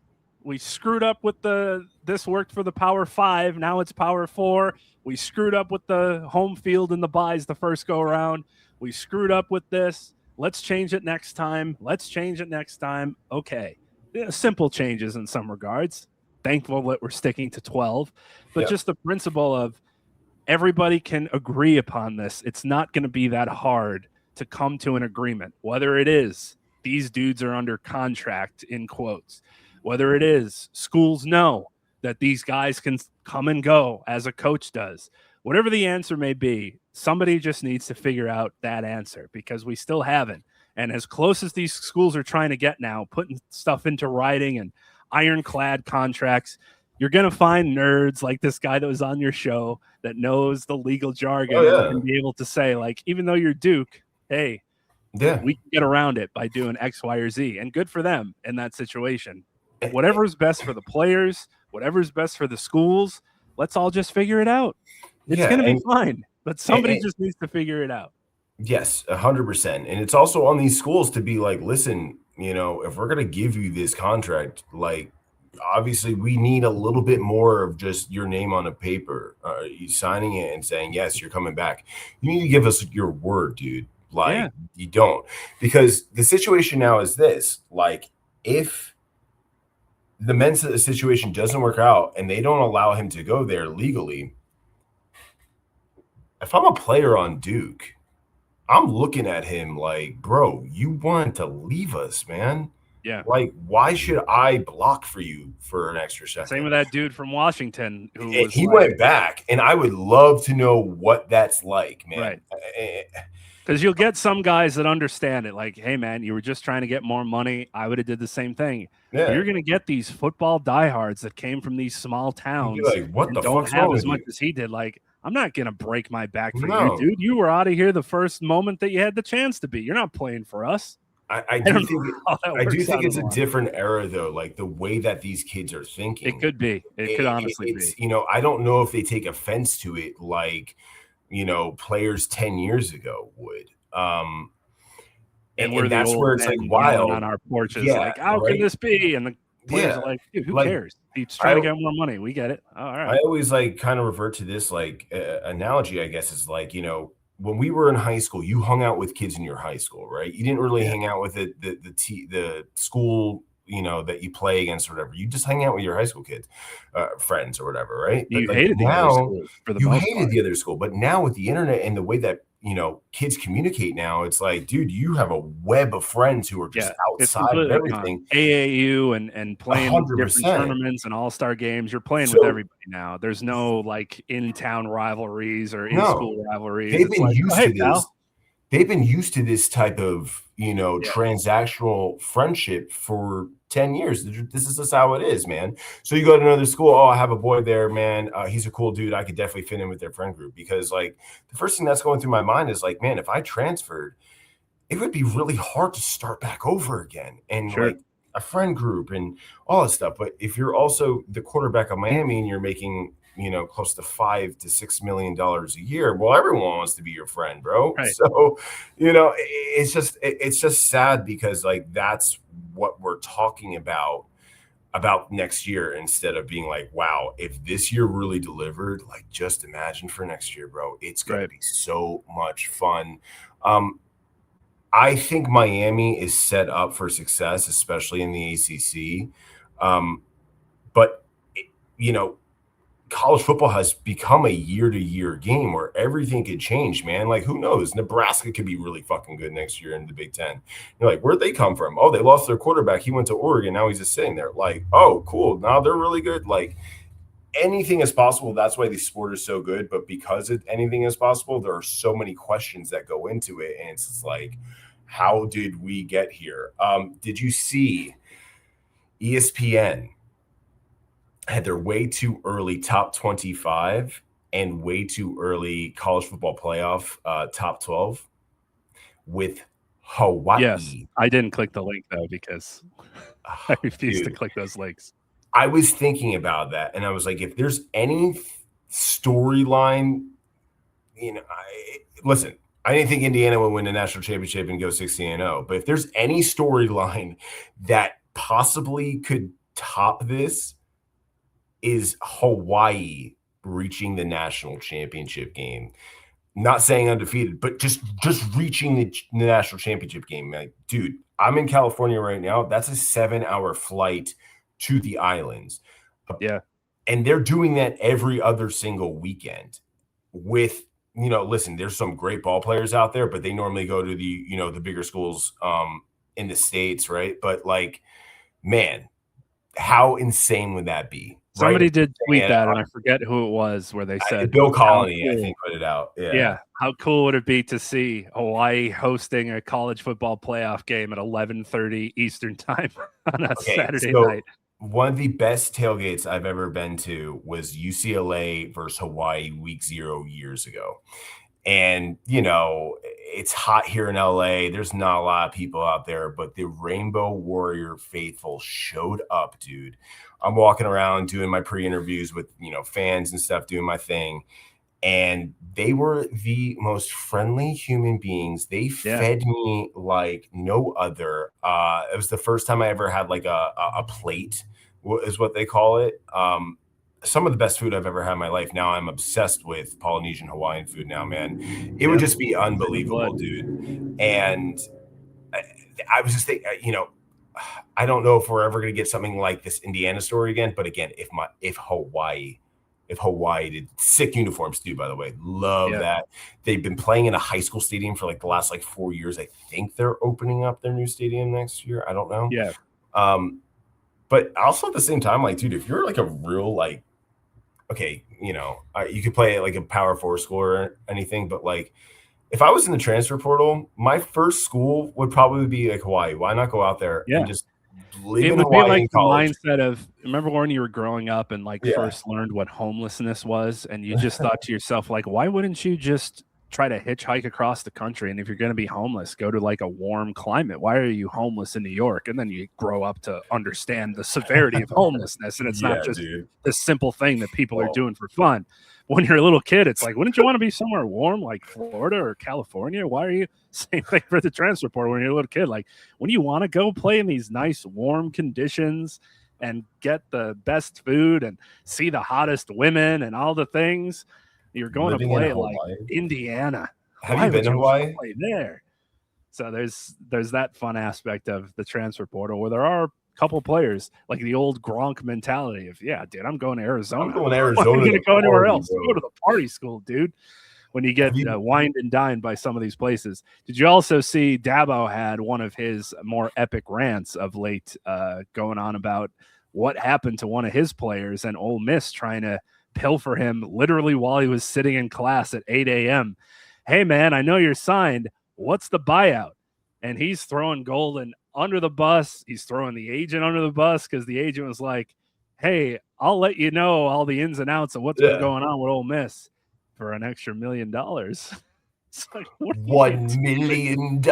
We screwed up with this worked for the Power 5. Now it's Power 4. We screwed up with the home field and the buys the first go around. We screwed up with this. Let's change it next time. Okay. Yeah, simple changes in some regards. Thankful that we're sticking to 12. But just the principle of everybody can agree upon this. It's not going to be that hard to come to an agreement, whether it is these dudes are under contract, in quotes, whether it is schools know that these guys can come and go as a coach does. Whatever the answer may be, somebody just needs to figure out that answer, because we still haven't. And as close as these schools are trying to get now, putting stuff into writing and ironclad contracts, you're going to find nerds like this guy that was on your show that knows the legal jargon and be able to say, like, even though you're Duke, hey, we can get around it by doing X, Y, or Z. And good for them in that situation. Whatever's best for the players, whatever's best for the schools, let's all just figure it out. It's going to be fine, but somebody just needs to figure it out. Yes, 100%. And it's also on these schools to be like, listen, if we're going to give you this contract, like, obviously we need a little bit more of just your name on a paper, you signing it and saying, yes, you're coming back. You need to give us your word, dude. Like, you don't. Because the situation now is this, like, if the men's situation doesn't work out and they don't allow him to go there legally, if I'm a player on Duke, I'm looking at him like, bro, you want to leave us, man. Yeah. Like, why should I block for you for an extra second? Same with that dude from Washington who went back, and I would love to know what that's like, man. Right. Because you'll get some guys that understand it, like, hey, man, you were just trying to get more money. I would have did the same thing. Yeah. You're going to get these football diehards that came from these small towns like, what and the don't fuck's have wrong as with much you? as he did. Like, I'm not going to break my back for you, dude. You were out of here the first moment that you had the chance to be. You're not playing for us. I do think it's a different era, though, like the way that these kids are thinking. It could be. It could honestly be. I don't know if they take offense to it like, players 10 years ago would. And that's where it's like wild on our porches. Like, how can this be? And the players are like, dude, who cares? He's trying to get more money. We get it. All right. I always like kind of revert to this like analogy, I guess, is like, when we were in high school, you hung out with kids in your high school, right? You didn't really hang out with the school, that you play against or whatever. You just hang out with your high school kids, friends or whatever, right? You hated the other school for the most part. The other school, but now with the internet and the way that kids communicate now, it's like, dude, you have a web of friends who are just outside of everything. AAU and playing 100%. Different tournaments and all-star games. You're playing with everybody now. There's no like in-town rivalries or in-school rivalries. They've been used to this. They've been used to this type of, transactional friendship for 10 years. This is just how it is, man. So you go to another school. Oh, I have a boy there, man. He's a cool dude. I could definitely fit in with their friend group, because like the first thing that's going through my mind is like, man, if I transferred, it would be really hard to start back over again. And like a friend group and all that stuff. But if you're also the quarterback of Miami and you're making, close to $5 to $6 million a year, well, everyone wants to be your friend, bro. Right. So, it's just sad, because like that's what we're talking about next year, instead of being like, wow, if this year really delivered, like just imagine for next year, bro. It's going to be so much fun. I think Miami is set up for success, especially in the ACC. But college football has become a year-to-year game where everything could change, man. Like, who knows? Nebraska could be really fucking good next year in the Big Ten. You're like, where'd they come from? Oh, they lost their quarterback. He went to Oregon. Now he's just sitting there. Like, oh, cool. Now they're really good. Like, anything is possible. That's why the sport is so good. But because anything is possible, there are so many questions that go into it. And it's just like, how did we get here? Did you see ESPN had their way too early top 25 and way too early college football playoff top 12 with Hawaii? Yes, I didn't click the link though, because I refuse to click those links. I was thinking about that, and I was like, if there's any storyline, listen, I didn't think Indiana would win the national championship and go 16-0, but if there's any storyline that possibly could top this is Hawaii reaching the national championship game. Not saying undefeated, but just reaching the national championship game. Like, dude, I'm in California right now. That's a 7-hour flight to the islands. Yeah. And they're doing that every other single weekend with, listen, there's some great ball players out there, but they normally go to the, the bigger schools in the States, right? But like, man, how insane would that be? Somebody right? did tweet that, and I forget who it was, where they said Bill Colony, cool. I think, put it out. Yeah. How cool would it be to see Hawaii hosting a college football playoff game at 11:30 Eastern time on a Saturday night? One of the best tailgates I've ever been to was UCLA versus Hawaii week 0 years ago. And, it's hot here in LA. There's not a lot of people out there, but the Rainbow Warrior faithful showed up, dude. I'm walking around doing my pre-interviews with, fans and stuff, doing my thing. And they were the most friendly human beings. They fed me like no other. It was the first time I ever had like a plate, is what they call it. Some of the best food I've ever had in my life. Now I'm obsessed with Polynesian Hawaiian food now, man. It would just be unbelievable, dude. And I was just thinking, I don't know if we're ever going to get something like this Indiana story again. But again, if Hawaii did, sick uniforms too, by the way, love that. They've been playing in a high school stadium for like the last 4 years. I think they're opening up their new stadium next year. I don't know. Yeah. But also at the same time, like, dude, if you're like a real okay, you could play at like a Power 4 school or anything, but like, if I was in the transfer portal, my first school would probably be like Hawaii. Why not go out there and just live in Hawaii? It would be like the mindset of, remember when you were growing up and first learned what homelessness was, and you just thought to yourself, like, why wouldn't you just try to hitchhike across the country? And if you're going to be homeless, go to like a warm climate. Why are you homeless in New York? And then you grow up to understand the severity of homelessness. And it's not just this simple thing that people are doing for fun. When you're a little kid, it's like, wouldn't you want to be somewhere warm like Florida or California? Why are you same thing for the transfer portal when you're a little kid? Like, when you want to go play in these nice warm conditions and get the best food and see the hottest women and all the things, you're going to play like Indiana. Have you been to Hawaii? Play there. So there's that fun aspect of the transfer portal where there are a couple players like the old Gronk mentality of, dude, I'm going to Arizona. I'm going to Arizona. I'm going to go anywhere else. Go to the party school, dude. When you get wined and dined by some of these places. Did you also see Dabo had one of his more epic rants of late going on about what happened to one of his players and Ole Miss trying to pilfer him literally while he was sitting in class at 8 a.m. Hey, man, I know you're signed. What's the buyout? And he's throwing Golden under the bus. He's throwing the agent under the bus because the agent was like, hey, I'll let you know all the ins and outs of what's been going on with Ole Miss for an extra $1 million. It's like, $1 million.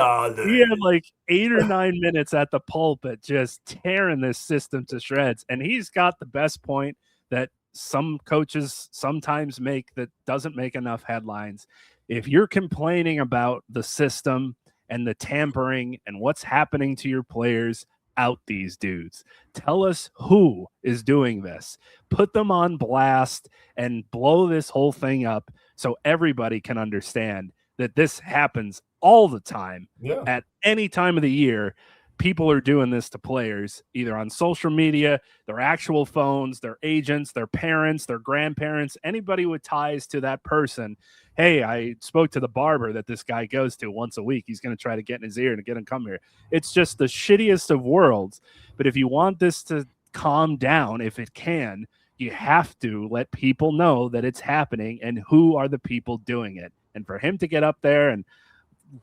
He had like 8 or 9 minutes at the pulpit just tearing this system to shreds. And he's got the best point that some coaches sometimes make that doesn't make enough headlines. If you're complaining about the system and the tampering and what's happening to your players, out these dudes. Tell us who is doing this. Put them on blast and blow this whole thing up so everybody can understand that this happens all the time. At any time of the year. People are doing this to players, either on social media, their actual phones, their agents, their parents, their grandparents, anybody with ties to that person. Hey, I spoke to the barber that this guy goes to once a week. He's going to try to get in his ear and get him come here. It's just the shittiest of worlds. But if you want this to calm down, if it can, you have to let people know that it's happening and who are the people doing it. And for him to get up there and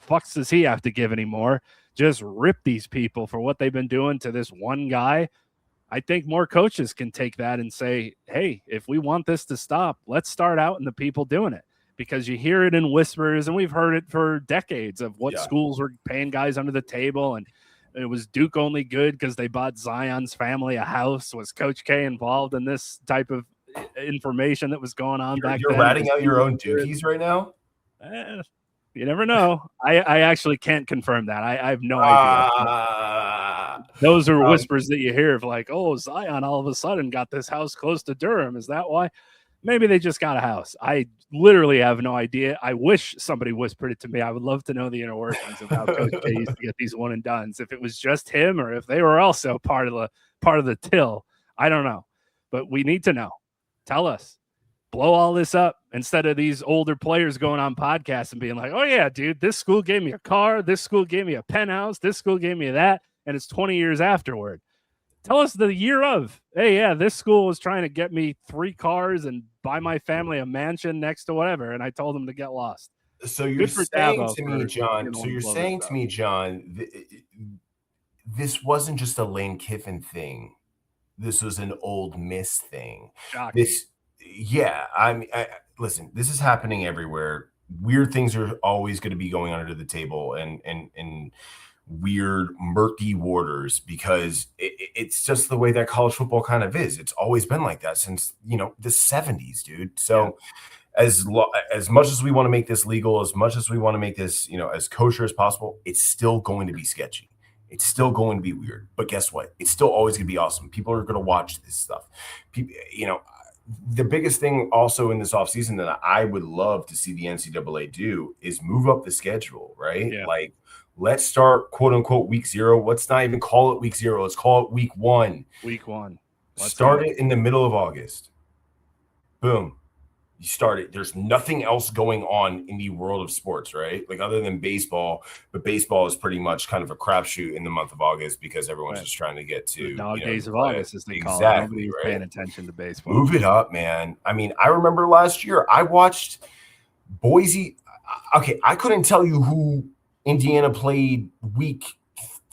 fucks does he have to give anymore? Just rip these people for what they've been doing to this one guy. I think more coaches can take that and say, hey, if we want this to stop, let's start out in the people doing it, because you hear it in whispers, and we've heard it for decades of what schools were paying guys under the table. And it was Duke only good because they bought Zion's family a house. Was Coach K involved in this type of information that was going on back then? You're ratting out your own Dukies right now? You never know. I actually can't confirm that. I have no idea. Those are whispers that you hear of like, oh, Zion all of a sudden got this house close to Durham. Is that why? Maybe they just got a house. I literally have no idea. I wish somebody whispered it to me. I would love to know the inner workings of how Coach K used to get these one and dones. If it was just him or if they were also part of the till, I don't know. But we need to know. Tell us. Blow all this up instead of these older players going on podcasts and being like, oh, yeah, dude, this school gave me a car. This school gave me a penthouse. This school gave me that. And it's 20 years afterward. Tell us the year of. Hey, yeah, this school was trying to get me 3 cars and buy my family a mansion next to whatever. And I told them to get lost. So you're saying to me, John, this wasn't just a Lane Kiffin thing. This was an Old Miss thing. Shocking. Listen, this is happening everywhere. Weird things are always going to be going under the table and weird, murky waters because it's just the way that college football kind of is. It's always been like that since, the 70s, dude. So as much as we want to make this legal, as much as we want to make this, as kosher as possible, it's still going to be sketchy. It's still going to be weird. But guess what? It's still always going to be awesome. People are going to watch this stuff. People, the biggest thing also in this offseason that I would love to see the NCAA do is move up the schedule, right? Yeah. Like, let's start, quote unquote, week 0. Let's not even call it week 0. Let's call it week 1. Week 1. Start it in the middle of August. Boom. You start it. There's nothing else going on in the world of sports, right? Like other than baseball, but baseball is pretty much kind of a crapshoot in the month of August because everyone's just trying to get to the dog days of August, as they call it. Nobody's paying attention to baseball. Move it up, man. I mean, I remember last year I watched Boise. Okay, I couldn't tell you who Indiana played week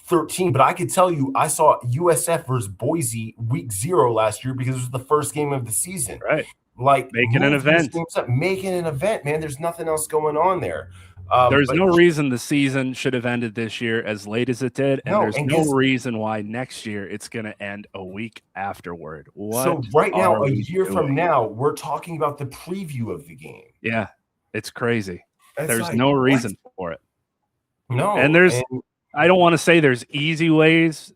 13, but I could tell you I saw USF versus Boise week 0 last year because it was the first game of the season. Right. Like making an event, man. There's nothing else going on there. There's no reason the season should have ended this year as late as it did, and there's no reason why next year it's going to end a week afterward. So right now, a year from now, we're talking about the preview of the game. Yeah, it's crazy. There's no reason for it. No, and I don't want to say there's easy ways.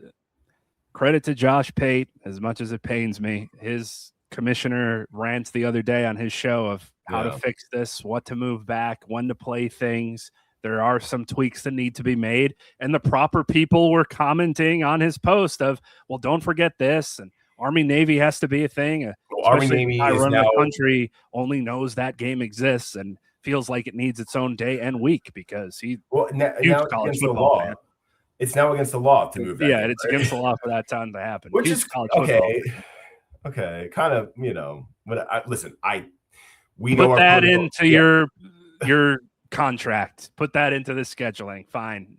Credit to Josh Pate, as much as it pains me. His commissioner rants the other day on his show of how to fix this, what to move back, when to play things. There are some tweaks that need to be made, and the proper people were commenting on his post of, well, don't forget this, and Army Navy has to be a thing. Army Navy the country only knows that game exists and feels like it needs its own day and week because now college football. Fan. It's now against the law to move that. Yeah, it's against the law for that time to happen. Which is college okay. Football. Okay, kind of, but we know put that into your contract. Put that into the scheduling. Fine,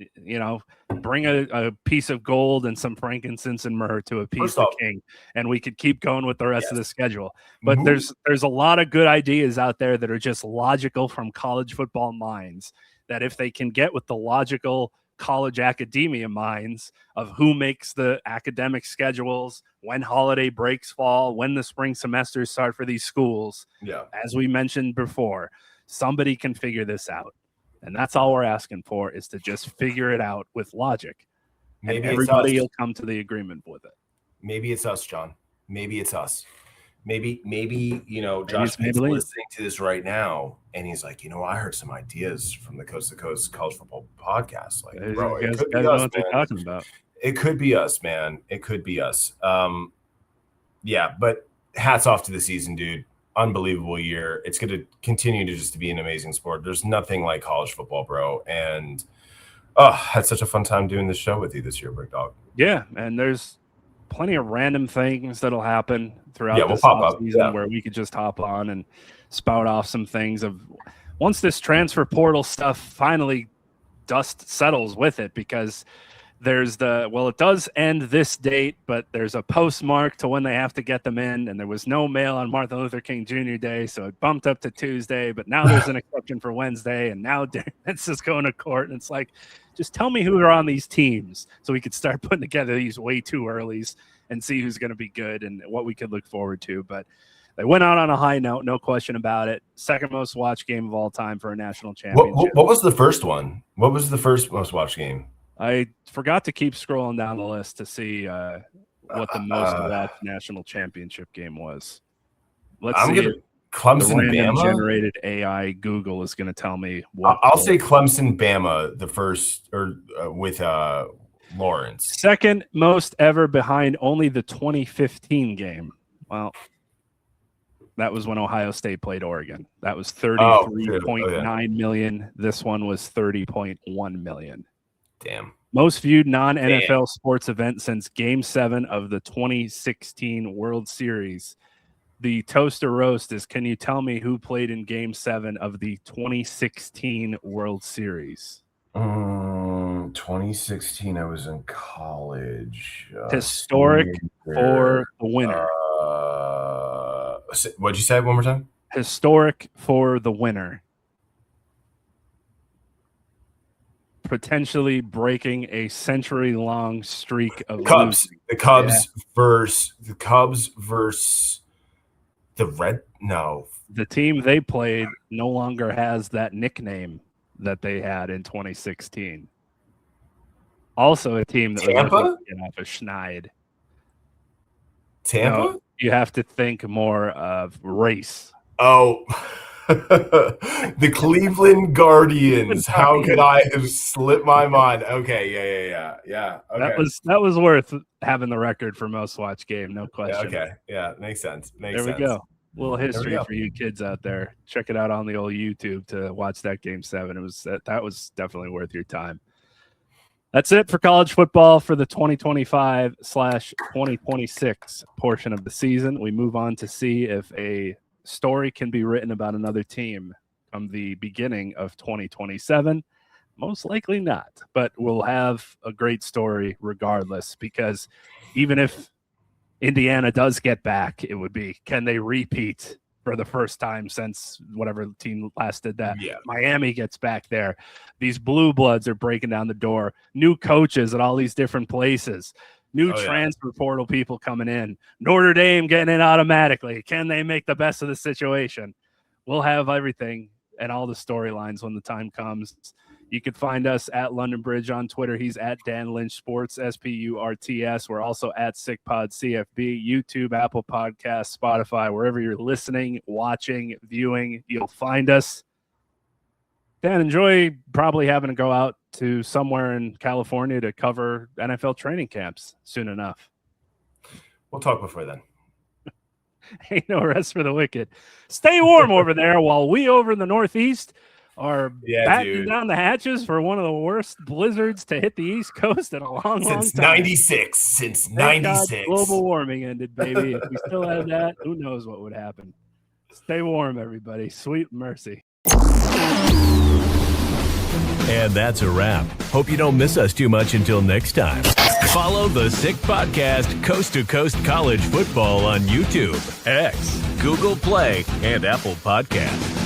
bring a piece of gold and some frankincense and myrrh to appease the king, and we could keep going with the rest of the schedule. But there's a lot of good ideas out there that are just logical from college football minds. That if they can get with the logical college academia minds of who makes the academic schedules, when holiday breaks fall, when the spring semesters start for these schools. Yeah. As we mentioned before, somebody can figure this out. And that's all we're asking for is to just figure it out with logic. Maybe everybody will come to the agreement with it. Maybe it's us, John. Maybe it's us. Maybe Josh is listening to this right now, and he's like, I heard some ideas from the Coast to Coast College Football podcast. Like, bro, it could be us, man. Talking about. It could be us, man. It could be us. Yeah, but hats off to the season, dude. Unbelievable year. It's going to continue to just be an amazing sport. There's nothing like college football, bro. And had such a fun time doing this show with you this year, Brick Dog. Yeah, and there's plenty of random things that'll happen throughout this offseason where we could just hop on and spout off some things of once this transfer portal stuff finally dust settles with it, because there's it does end this date, but there's a postmark to when they have to get them in, and there was no mail on Martin Luther King Jr. Day, so it bumped up to Tuesday, but now there's an exception for Wednesday, and now it's just going to court, and it's like, just tell me who are on these teams so we could start putting together these way too earlys and see who's going to be good and what we could look forward to. But they went out on a high note, no question about it. Second most watched game of all time for a national championship. What was the first one? What was the first most watched game? I forgot to keep scrolling down the list to see what the most watched national championship game was. Let's see. Clemson, the random Bama. Generated AI Google is going to tell me what. I'll say Clemson, Bama, the first, or with Lawrence. Second most ever, behind only the 2015 game. Well, that was when Ohio State played Oregon. That was 33.9 million. This one was 30.1 million. Damn. Most viewed non-NFL sports event since Game 7 of the 2016 World Series. The toaster roast is, can you tell me who played in Game 7 of the 2016 World Series? 2016, I was in college. Historic for the winner. What'd you say one more time? Historic for the winner. Potentially breaking a century-long streak of Cubs. losing. The Cubs versus the Red. No, the team they played no longer has that nickname that they had in 2016. Also, a team that Tampa was off of Schneid. Tampa. No, you have to think more of race. Oh. The Cleveland Guardians. How could I have slipped my mind? Okay, yeah. Okay. That was worth having the record for most watched game, no question. Okay, yeah, makes sense. There we go. A little history for you kids out there. Check it out on the old YouTube to watch that Game 7. That was definitely worth your time. That's it for college football for the 2025/2026 portion of the season. We move on to see if a story can be written about another team from the beginning of 2027. Most likely not, but we'll have a great story regardless, because even if Indiana does get back, it would be, can they repeat for the first time since whatever team last did that? Yeah. Miami gets back there. These blue bloods are breaking down the door. New coaches at all these different places. New transfer portal people coming in. Notre Dame getting in automatically. Can they make the best of the situation? We'll have everything and all the storylines when the time comes. You can find us at London Bridge on Twitter. He's at Dan Lynch Sports, SPURTS. We're also at SickPod CFB, YouTube, Apple Podcasts, Spotify, wherever you're listening, watching, viewing, you'll find us. Dan, enjoy probably having to go out to somewhere in California to cover NFL training camps soon enough. We'll talk before then. Ain't no rest for the wicked. Stay warm over there while we over in the Northeast are battening down the hatches for one of the worst blizzards to hit the East Coast in a long time. Since 96. Since 96. Global warming ended, baby. If we still had that, who knows what would happen. Stay warm, everybody. Sweet mercy. And that's a wrap. Hope you don't miss us too much until next time. Follow the Sick Podcast Coast to Coast College Football on YouTube, X, Google Play, and Apple Podcasts.